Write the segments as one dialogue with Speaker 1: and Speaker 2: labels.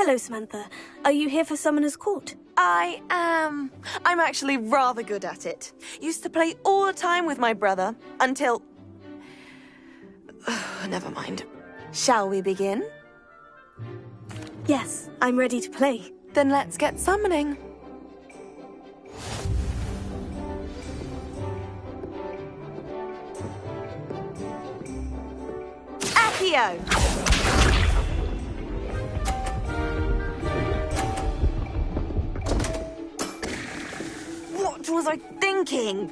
Speaker 1: Hello, Samantha. Are you here for Summoner's Court?
Speaker 2: I am. I'm actually rather good at it. Used to play all the time with my brother, until... Never mind. Shall we begin?
Speaker 1: Yes, I'm ready to play.
Speaker 2: Then let's get summoning. Accio! What was I thinking?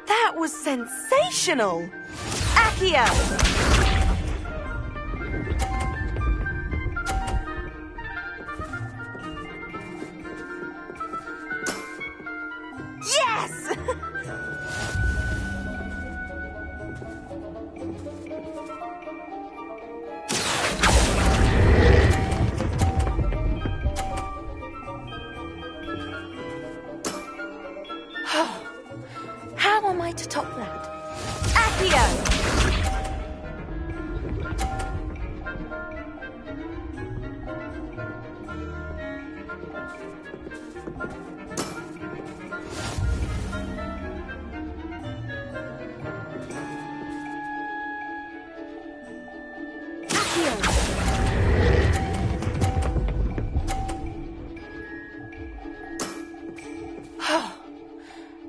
Speaker 2: That was sensational! Accio! Yes! How am I to top that? Accio!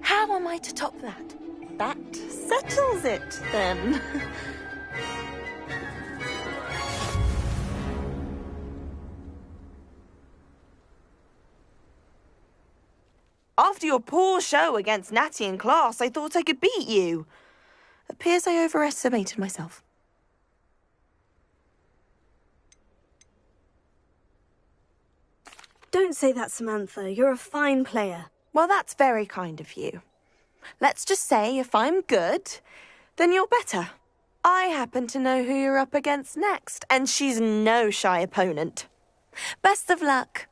Speaker 2: How am I to top that? That settles it, then. After your poor show against Natty in class, I thought I could beat you. Appears I overestimated myself.
Speaker 1: Don't say that, Samantha. You're a fine player.
Speaker 2: Well, that's very kind of you. Let's just say if I'm good, then you're better. I happen to know who you're up against next, and she's no shy opponent. Best of luck.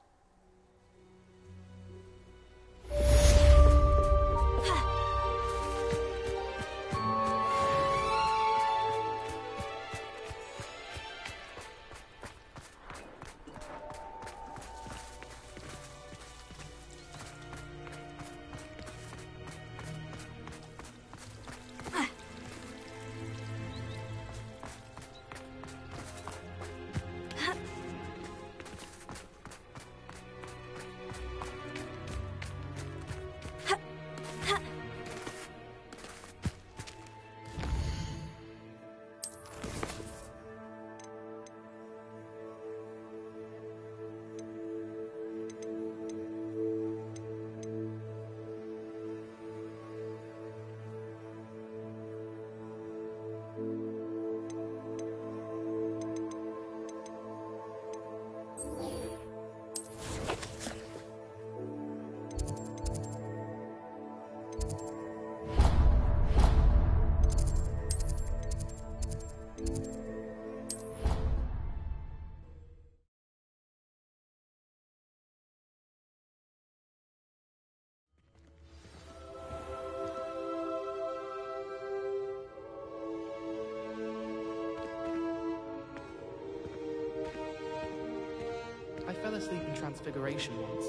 Speaker 3: I fell asleep in Transfiguration once.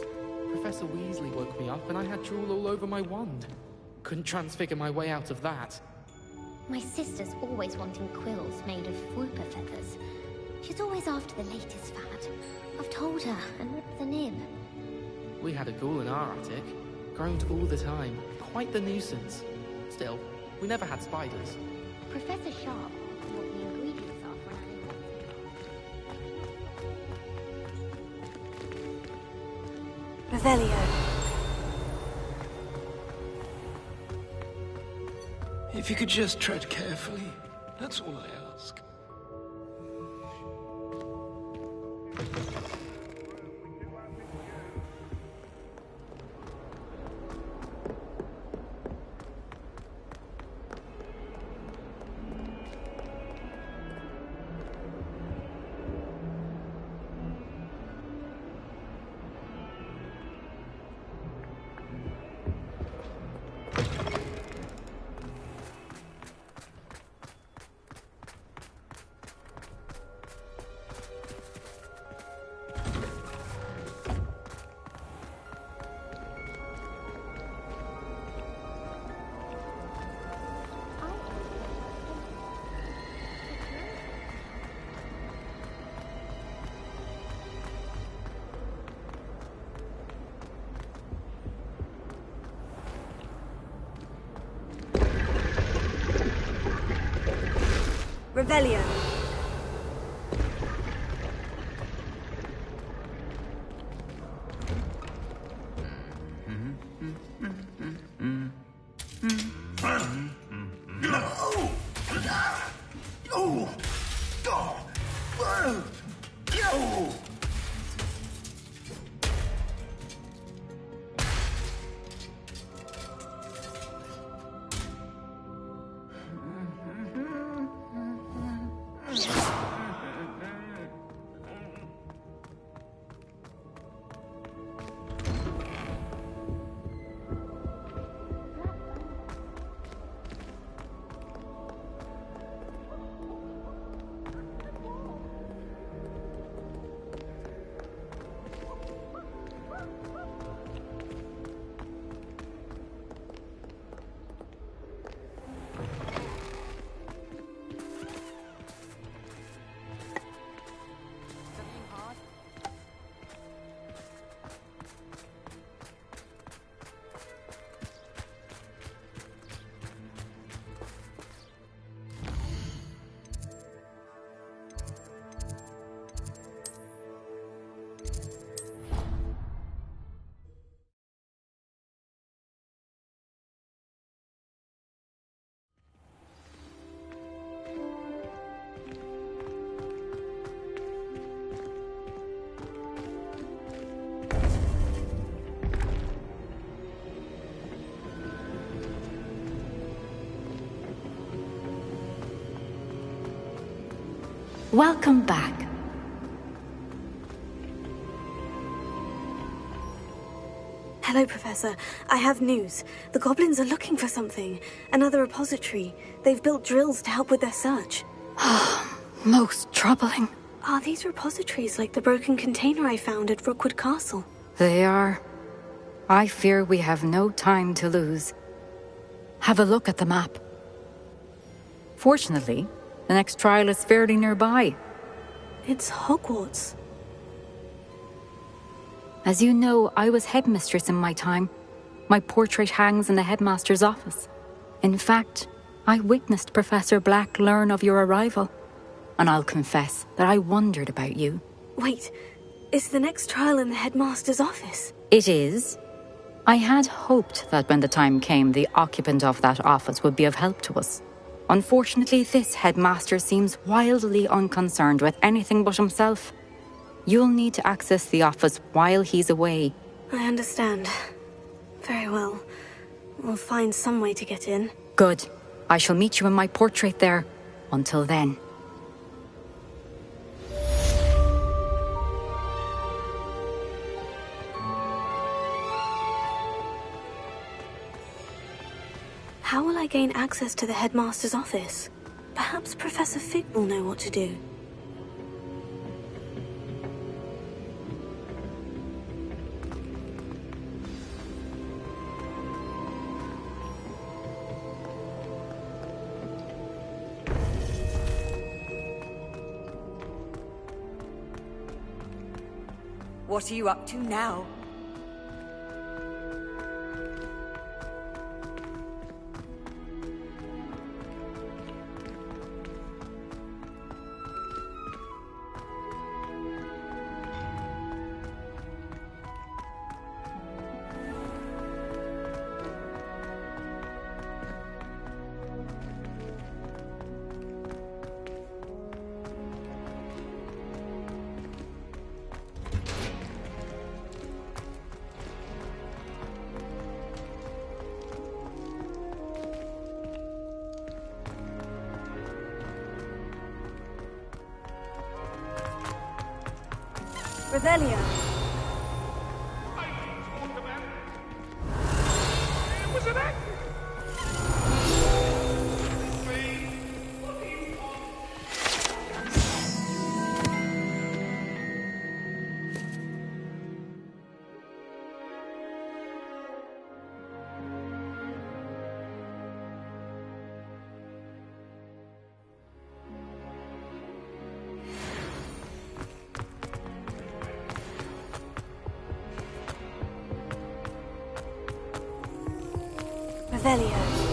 Speaker 3: Professor Weasley woke me up and I had drool all over my wand. Couldn't transfigure my way out of that.
Speaker 4: My sister's always wanting quills made of whooper feathers. She's always after the latest fad. I've told her and ripped the nib.
Speaker 3: We had a ghoul in our attic. Groaned all the time. Quite the nuisance. Still, we never had spiders.
Speaker 4: Professor Sharp told me what the ingredients are for an animal.
Speaker 1: Revelio.
Speaker 5: If you could just tread carefully, that's all I ask.
Speaker 1: Revelio.
Speaker 6: Welcome back.
Speaker 1: Hello, Professor. I have news. The goblins are looking for something. Another repository. They've built drills to help with their search.
Speaker 6: Most troubling.
Speaker 1: Are these repositories like the broken container I found at Rookwood Castle?
Speaker 6: They are. I fear we have no time to lose. Have a look at the map. Fortunately, the next trial is fairly nearby.
Speaker 1: It's Hogwarts.
Speaker 6: As you know, I was headmistress in my time. My portrait hangs in the headmaster's office. In fact, I witnessed Professor Black learn of your arrival. And I'll confess that I wondered about you.
Speaker 1: Wait, is the next trial in the headmaster's office?
Speaker 6: It is. I had hoped that when the time came, the occupant of that office would be of help to us. Unfortunately, this headmaster seems wildly unconcerned with anything but himself. You'll need to access the office while he's away.
Speaker 1: I understand. Very well. We'll find some way to get in.
Speaker 6: Good. I shall meet you in my portrait there. Until then.
Speaker 1: How will I gain access to the headmaster's office? Perhaps Professor Fig will know what to do.
Speaker 7: What are you up to now?
Speaker 1: Revelio. Revelio.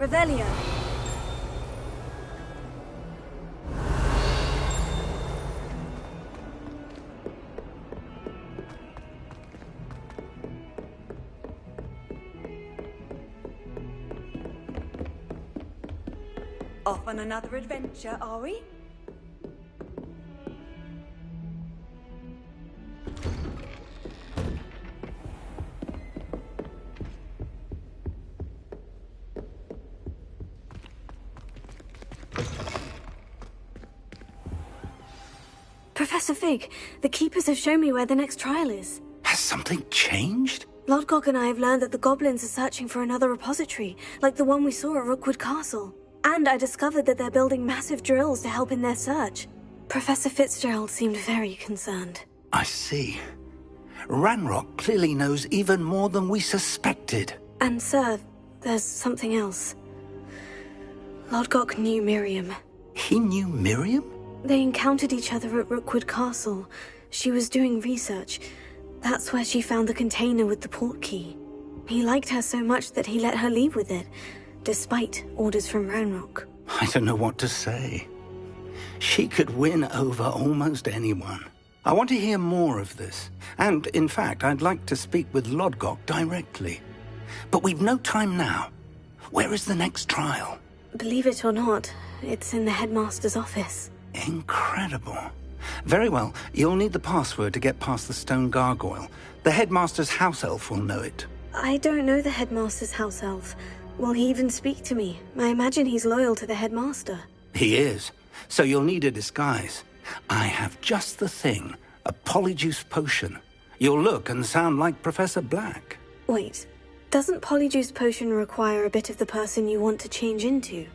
Speaker 1: Revelio.
Speaker 7: Off on another adventure, are we?
Speaker 1: Professor Fig, the Keepers have shown me where the next trial is.
Speaker 5: Has something changed?
Speaker 1: Lodgok and I have learned that the goblins are searching for another repository, like the one we saw at Rookwood Castle. And I discovered that they're building massive drills to help in their search. Professor Fitzgerald seemed very concerned.
Speaker 5: I see. Ranrock clearly knows even more than we suspected.
Speaker 1: And sir, there's something else. Lodgok knew Miriam.
Speaker 5: He knew Miriam?
Speaker 1: They encountered each other at Rookwood Castle. She was doing research. That's where she found the container with the port key. He liked her so much that he let her leave with it, despite orders from Ranrock.
Speaker 5: I don't know what to say. She could win over almost anyone. I want to hear more of this. And, in fact, I'd like to speak with Lodgok directly. But we've no time now. Where is the next trial?
Speaker 1: Believe it or not, it's in the headmaster's office.
Speaker 5: Incredible. Very well, you'll need the password to get past the stone gargoyle. The headmaster's house elf will know it.
Speaker 1: I don't know the headmaster's house elf. Will he even speak to me? I imagine he's loyal to the headmaster.
Speaker 5: He is. So you'll need a disguise. I have just the thing. A polyjuice potion. You'll look and sound like Professor Black.
Speaker 1: Wait, doesn't polyjuice potion require a bit of the person you want to change into?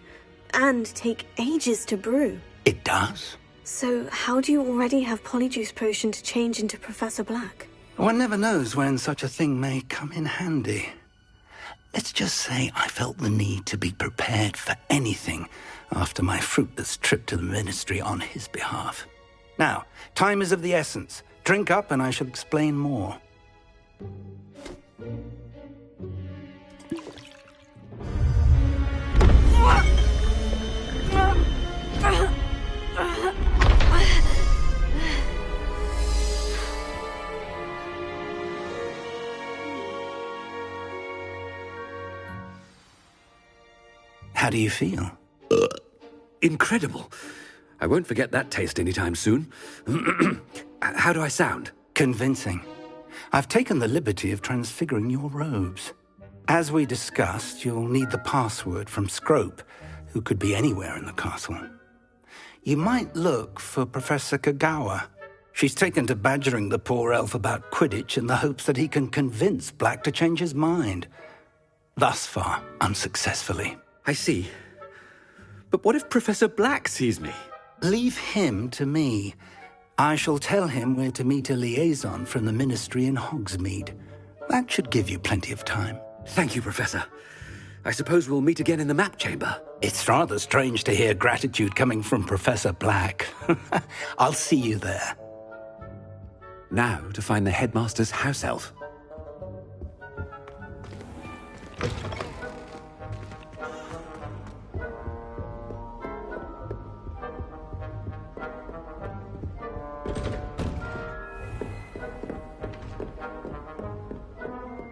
Speaker 1: And take ages to brew?
Speaker 5: It does.
Speaker 1: So how do you already have polyjuice potion to change into Professor Black?
Speaker 5: One never knows when such a thing may come in handy. Let's just say I felt the need to be prepared for anything after my fruitless trip to the ministry on his behalf. Now, time is of the essence. Drink up and I shall explain more. How do you feel?
Speaker 8: Incredible. I won't forget that taste anytime soon. How do I sound?
Speaker 5: Convincing. I've taken the liberty of transfiguring your robes. As we discussed, you'll need the password from Scrope, who could be anywhere in the castle. You might look for Professor Kagawa. She's taken to badgering the poor elf about Quidditch in the hopes that he can convince Black to change his mind. Thus far, unsuccessfully.
Speaker 8: I see. But what if Professor Black sees me?
Speaker 5: Leave him to me. I shall tell him where to meet a liaison from the ministry in Hogsmeade. That should give you plenty of time.
Speaker 8: Thank you, Professor. I suppose we'll meet again in the map chamber.
Speaker 5: It's rather strange to hear gratitude coming from Professor Black. I'll see you there.
Speaker 8: Now to find the headmaster's house elf.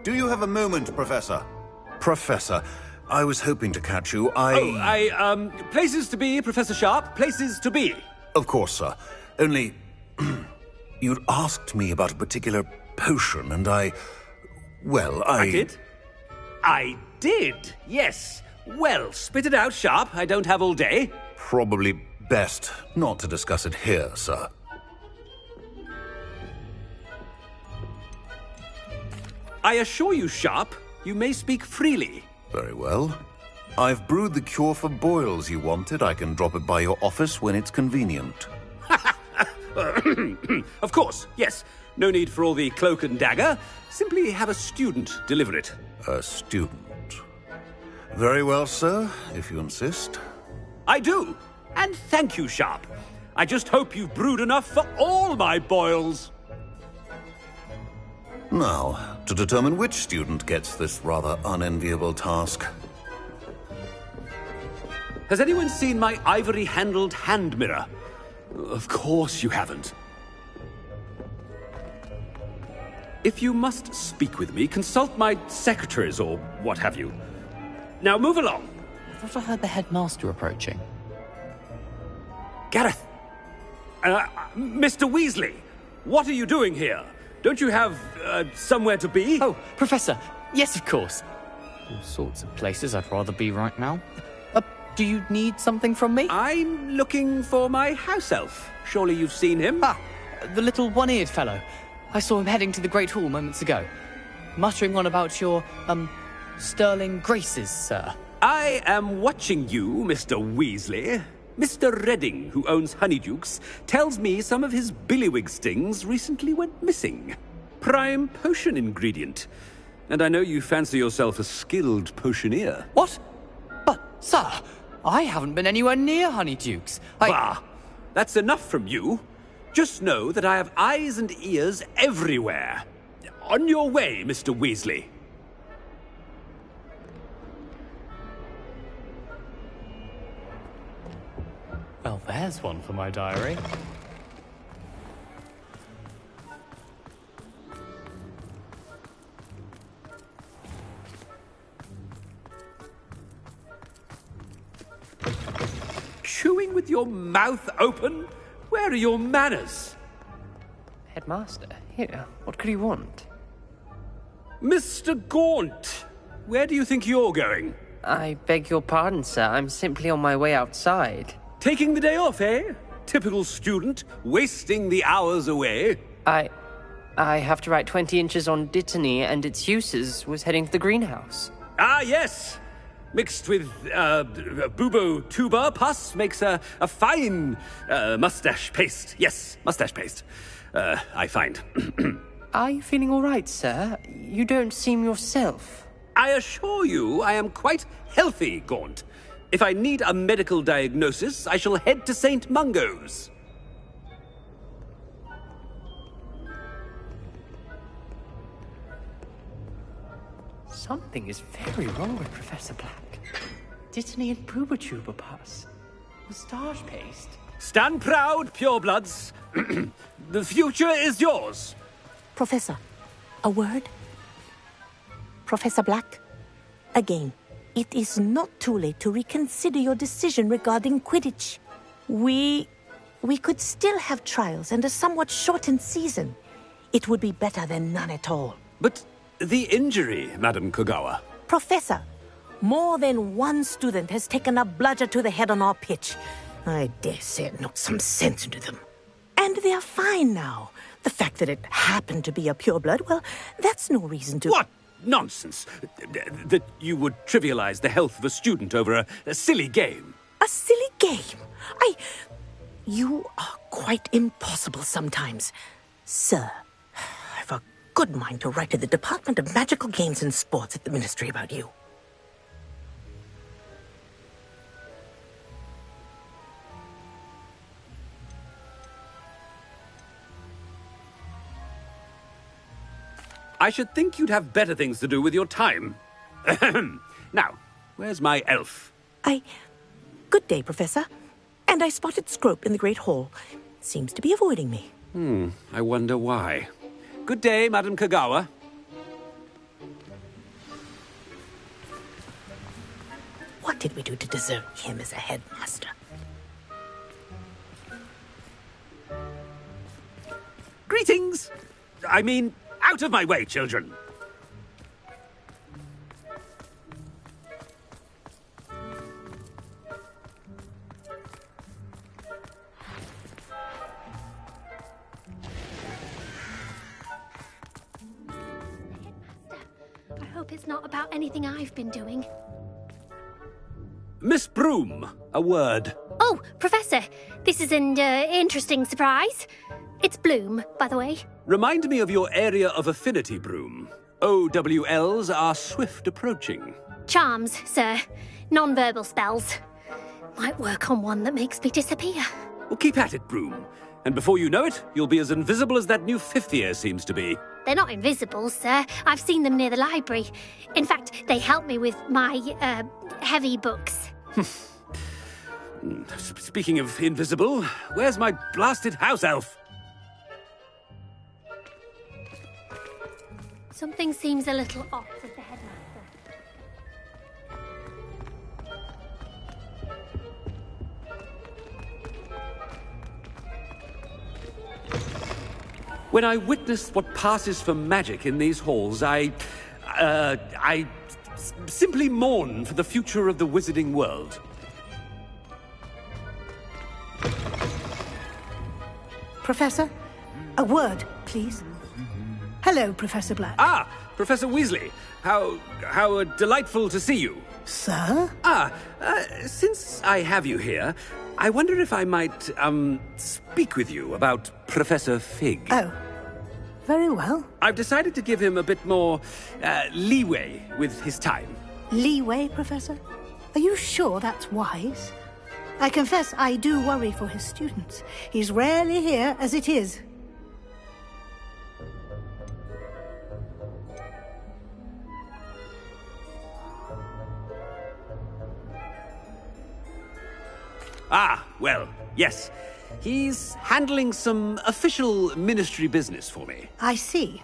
Speaker 9: Do you have a moment, Professor? Professor, I was hoping to catch you.
Speaker 8: Places to be, Professor Sharp. Places to be.
Speaker 9: Of course, sir. Only, you'd asked me about a particular potion, and Well,
Speaker 8: I did? I did, yes. Well, spit it out, Sharp. I don't have all day.
Speaker 9: Probably best not to discuss it here, sir.
Speaker 8: I assure you, Sharp, you may speak freely.
Speaker 9: Very well. I've brewed the cure for boils you wanted. I can drop it by your office when it's convenient.
Speaker 8: Of course, yes. No need for all the cloak and dagger. Simply have a student deliver it.
Speaker 9: A student. Very well, sir, if you insist.
Speaker 8: I do. And thank you, Sharp. I just hope you've brewed enough for all my boils.
Speaker 9: Now, to determine which student gets this rather unenviable task.
Speaker 8: Has anyone seen my ivory-handled hand mirror? Of course you haven't. If you must speak with me, consult my secretaries or what have you. Now move along.
Speaker 3: I thought I heard the headmaster approaching.
Speaker 8: Gareth! Mr. Weasley, what are you doing here? Don't you have, somewhere to be?
Speaker 3: Oh, Professor, yes, of course. All sorts of places I'd rather be right now. Do you need something from me?
Speaker 8: I'm looking for my house elf. Surely you've seen him?
Speaker 3: Ah, the little one-eared fellow. I saw him heading to the Great Hall moments ago, muttering on about your, sterling graces, sir.
Speaker 8: I am watching you, Mr. Weasley. Mr. Redding, who owns Honeydukes, tells me some of his billywig stings recently went missing. Prime potion ingredient. And I know you fancy yourself a skilled potioneer.
Speaker 3: What? But, sir, I haven't been anywhere near Honeydukes.
Speaker 8: Bah! That's enough from you. Just know that I have eyes and ears everywhere. On your way, Mr. Weasley.
Speaker 3: Well, there's one for my diary.
Speaker 8: Chewing with your mouth open? Where are your manners?
Speaker 10: Headmaster, here, what could you want?
Speaker 8: Mr. Gaunt, where do you think you're going?
Speaker 10: I beg your pardon, sir. I'm simply on my way outside.
Speaker 8: Taking the day off, eh? Typical student, wasting the hours away.
Speaker 10: I have to write 20 inches on Dittany and its uses. Was heading to the greenhouse.
Speaker 8: Ah, yes. Mixed with bubo tuber pus makes a fine mustache paste. Yes, mustache paste. I find.
Speaker 10: Are you feeling all right, sir? You don't seem yourself.
Speaker 8: I assure you I am quite healthy, Gaunt. If I need a medical diagnosis, I shall head to St. Mungo's.
Speaker 10: Something is very wrong with Professor Black. Dittany and Boobertuber pus. Moustache paste.
Speaker 8: Stand proud, purebloods. The future is yours.
Speaker 11: Professor, a word? Professor Black, again, it is not too late to reconsider your decision regarding Quidditch. We could still have trials and a somewhat shortened season. It would be better than none at all.
Speaker 8: But the injury, Madam Kogawa.
Speaker 11: Professor, more than one student has taken a bludger to the head on our pitch. I dare say it knocked some sense into them. And they're fine now. The fact that it happened to be a pureblood, well, that's no reason to...
Speaker 8: What nonsense! That you would trivialize the health of a student over a silly game.
Speaker 11: A silly game? You are quite impossible sometimes. Sir, I've a good mind to write to the Department of Magical Games and Sports at the Ministry about you.
Speaker 8: I should think you'd have better things to do with your time. Now, where's my elf?
Speaker 11: Good day, Professor. And I spotted Scrope in the Great Hall. Seems to be avoiding me.
Speaker 8: I wonder why. Good day, Madam Kogawa.
Speaker 11: What did we do to deserve him as a headmaster?
Speaker 8: Greetings! I mean, out of my way, children.
Speaker 12: hope it's not about anything I've been doing.
Speaker 8: Miss Broom, a word.
Speaker 12: Oh, Professor, this is an interesting surprise. It's Bloom, by the way.
Speaker 8: Remind me of your area of affinity, Broom. OWLs are swift approaching.
Speaker 12: Charms, sir. Non-verbal spells. Might work on one that makes me disappear.
Speaker 8: Well, keep at it, Broom. And before you know it, you'll be as invisible as that new fifth year seems to be.
Speaker 12: They're not invisible, sir. I've seen them near the library. In fact, they help me with my, heavy books.
Speaker 8: Speaking of invisible, where's my blasted house elf?
Speaker 12: Something seems a little off with the headmaster.
Speaker 8: When I witness what passes for magic in these halls, I simply mourn for the future of the wizarding world.
Speaker 13: Professor, a word, please. Hello, Professor Black.
Speaker 8: Ah, Professor Weasley. How delightful to see you.
Speaker 13: Sir?
Speaker 8: Since I have you here, I wonder if I might, speak with you about Professor Fig.
Speaker 13: Oh, very well.
Speaker 8: I've decided to give him a bit more, leeway with his time.
Speaker 13: Leeway, Professor? Are you sure that's wise? I confess I do worry for his students. He's rarely here as it is.
Speaker 8: Ah, well, yes. He's handling some official ministry business for me.
Speaker 13: I see.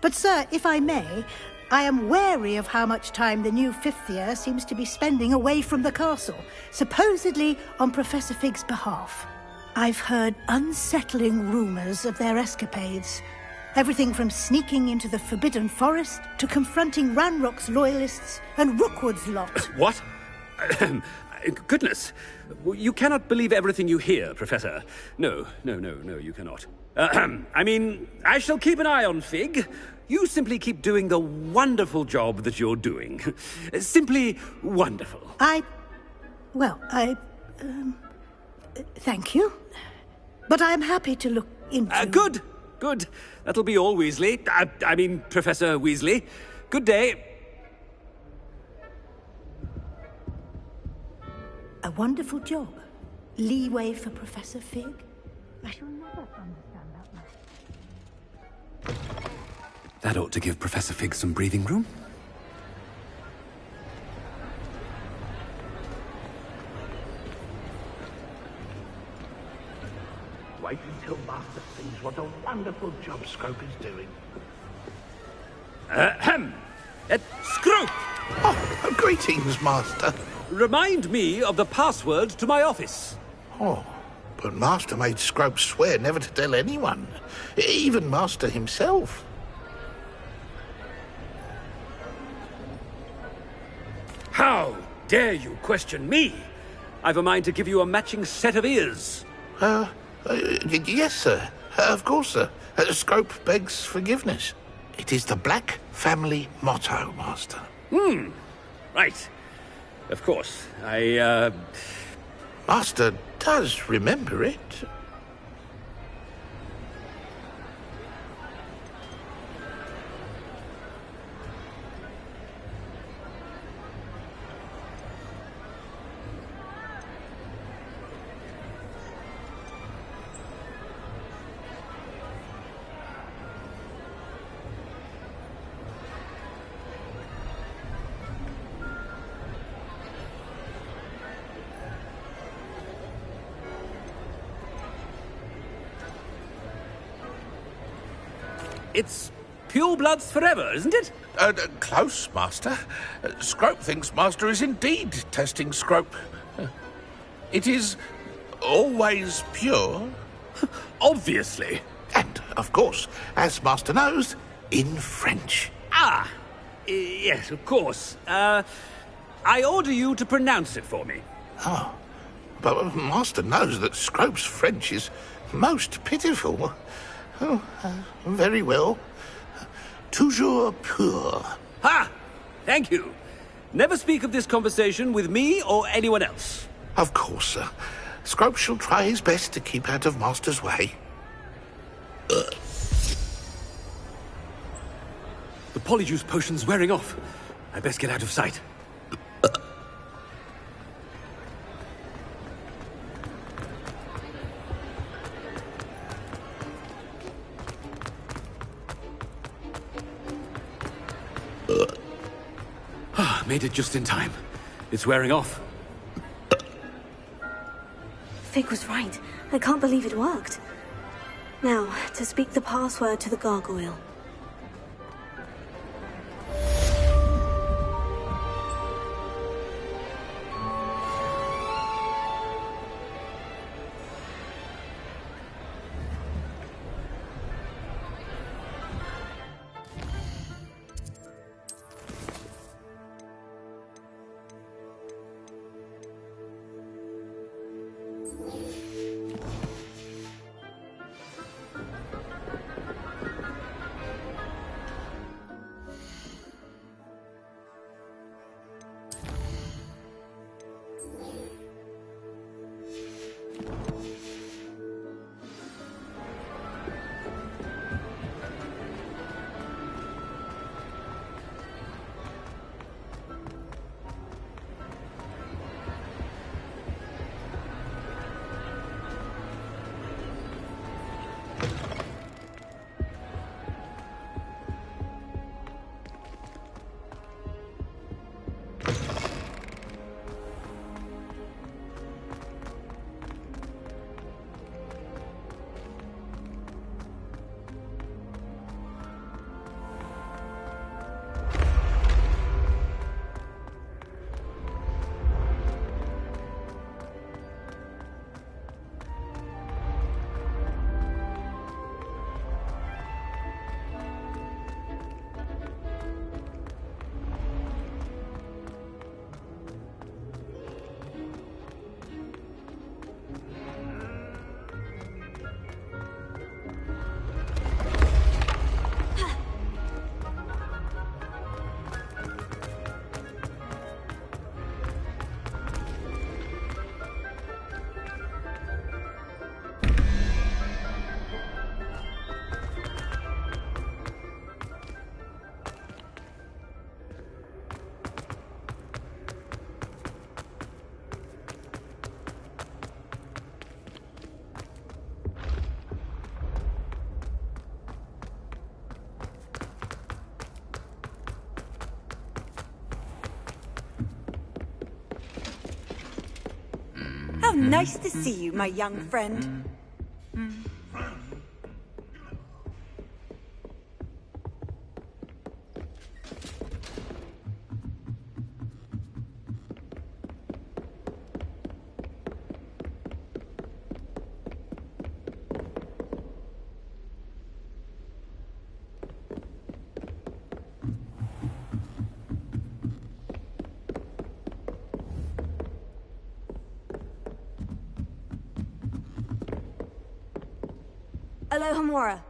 Speaker 13: But, sir, if I may, I am wary of how much time the new fifth year seems to be spending away from the castle, supposedly on Professor Fig's behalf. I've heard unsettling rumours of their escapades. Everything from sneaking into the Forbidden Forest to confronting Ranrock's loyalists and Rookwood's lot.
Speaker 8: What? Goodness. You cannot believe everything you hear, Professor. No, you cannot. I mean, I shall keep an eye on Fig. You simply keep doing the wonderful job that you're doing. Simply wonderful.
Speaker 13: Thank you. But I'm happy to look into...
Speaker 8: Good. That'll be all, Weasley. I mean, Professor Weasley. Good day.
Speaker 13: A wonderful job. Leeway for Professor Fig. I shall never understand that much.
Speaker 8: That ought to give Professor Fig some breathing room.
Speaker 14: Wait until Master sees what a wonderful job Scrope is doing.
Speaker 8: Scrope!
Speaker 14: Oh, greetings, Master.
Speaker 8: Remind me of the password to my office.
Speaker 14: Oh, but Master made Scrope swear never to tell anyone, even Master himself.
Speaker 8: How dare you question me? I've a mind to give you a matching set of ears.
Speaker 14: Yes, sir. Of course, sir. Scrope begs forgiveness. It is the Black family motto, Master.
Speaker 8: Right. Of course.
Speaker 14: Master does remember it.
Speaker 8: It's pure bloods forever, isn't it?
Speaker 14: Close, Master. Scrope thinks Master is indeed testing Scrope. It is always pure.
Speaker 8: Obviously.
Speaker 14: And, of course, as Master knows, in French.
Speaker 8: Yes, of course. I order you to pronounce it for me.
Speaker 14: Oh, but Master knows that Scrope's French is most pitiful. Oh, very well. Toujours pur.
Speaker 8: Ha! Thank you. Never speak of this conversation with me or anyone else.
Speaker 14: Of course, sir. Scrope shall try his best to keep out of Master's way.
Speaker 8: The polyjuice potion's wearing off. I best get out of sight. Made it just in time. It's wearing off.
Speaker 1: Fig was right. I can't believe it worked. Now, to speak the password to the gargoyle.
Speaker 7: How nice to see you, my young friend. Alohomora.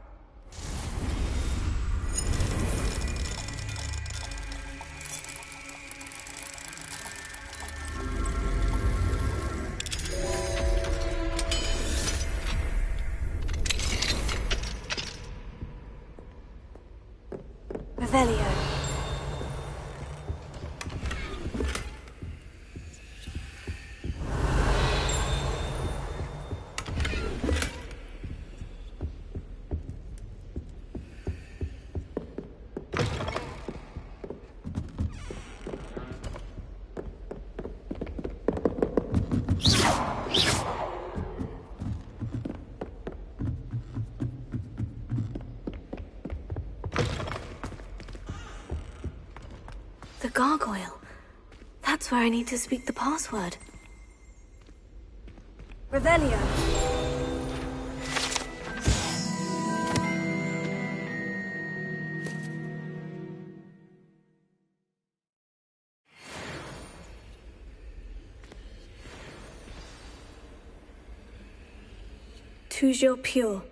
Speaker 1: Revelio. The gargoyle. That's where I need to speak the password. Revelio. Toujours pure.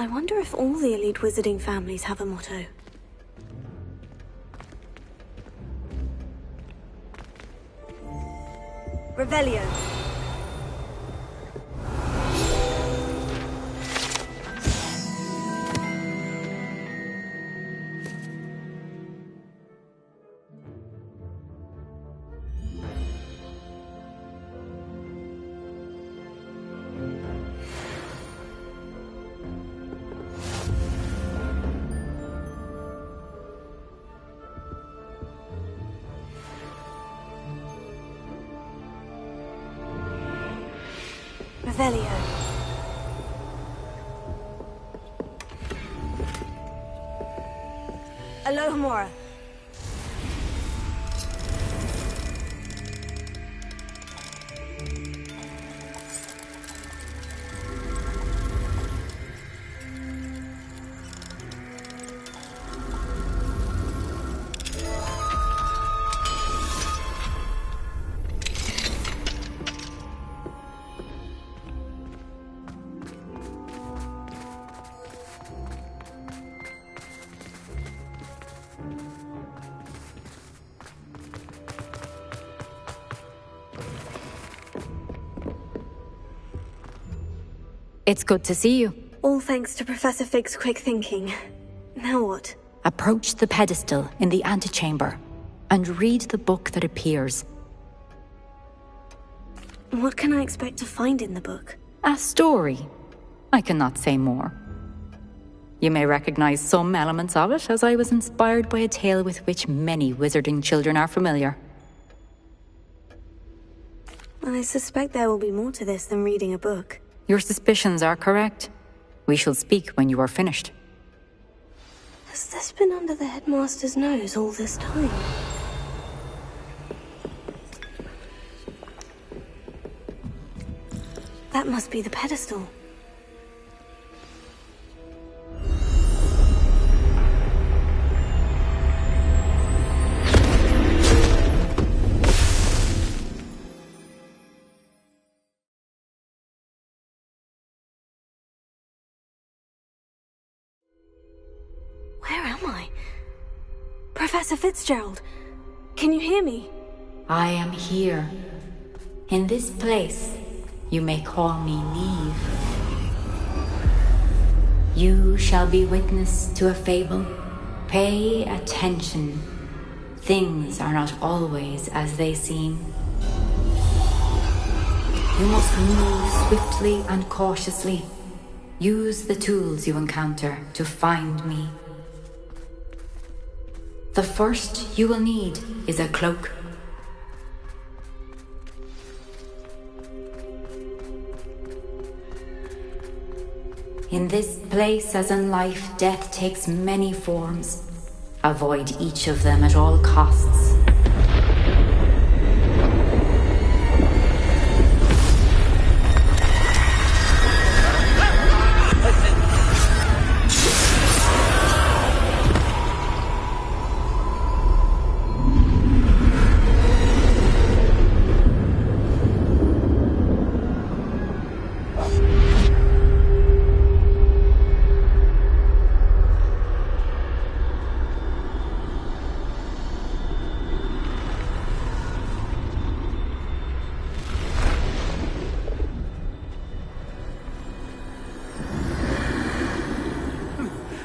Speaker 1: I wonder if all the elite wizarding families have a motto. Revelio. Revelio. Alohomora.
Speaker 6: It's good to see you.
Speaker 1: All thanks to Professor Fig's quick thinking. Now what?
Speaker 6: Approach the pedestal in the antechamber and read the book that appears.
Speaker 1: What can I expect to find in the book?
Speaker 6: A story. I cannot say more. You may recognize some elements of it, as I was inspired by a tale with which many wizarding children are familiar.
Speaker 1: I suspect there will be more to this than reading a book.
Speaker 6: Your suspicions are correct. We shall speak when you are finished.
Speaker 1: Has this been under the headmaster's nose all this time? That must be the pedestal. Where am I? Professor Fitzgerald, can you hear me?
Speaker 6: I am here. In this place, you may call me Neve. You shall be witness to a fable. Pay attention. Things are not always as they seem. You must move swiftly and cautiously. Use the tools you encounter to find me. The first you will need is a cloak. In this place, as in life, death takes many forms. Avoid each of them at all costs.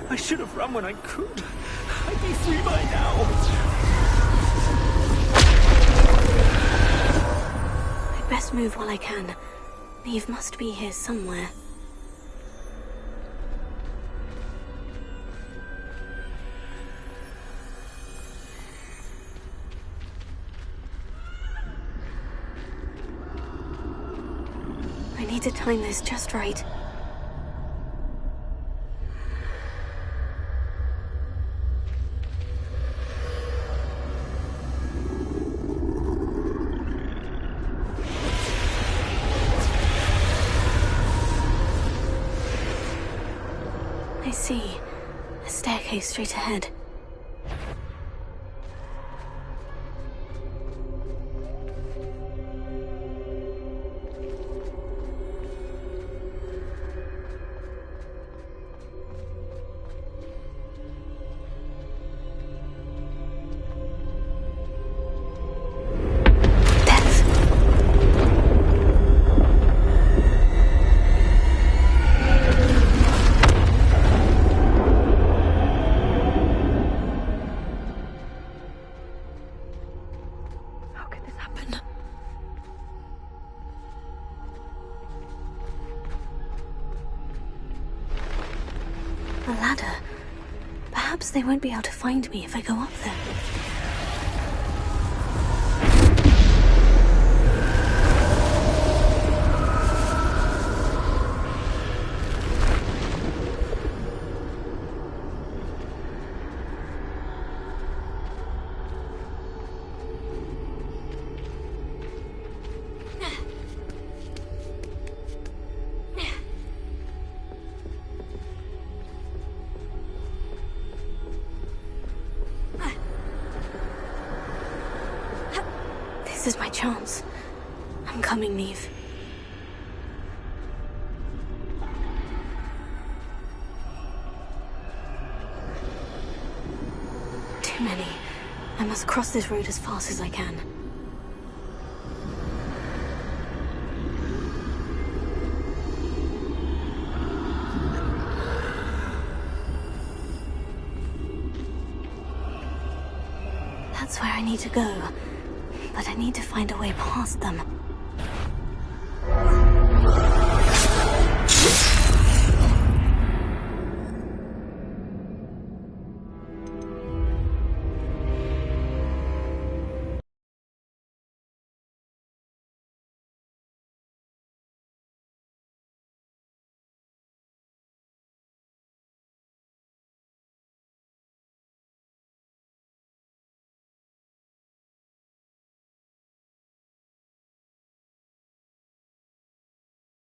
Speaker 8: I should have run when I could. I'd be free by now.
Speaker 1: I'd best move while I can. Neve must be here somewhere. I need to time this just right. I see. A staircase straight ahead. A ladder. Perhaps they won't be able to find me if I go up there. This is my chance. I'm coming, Neve. Too many. I must cross this road as fast as I can. That's where I need to go. But I need to find a way past them.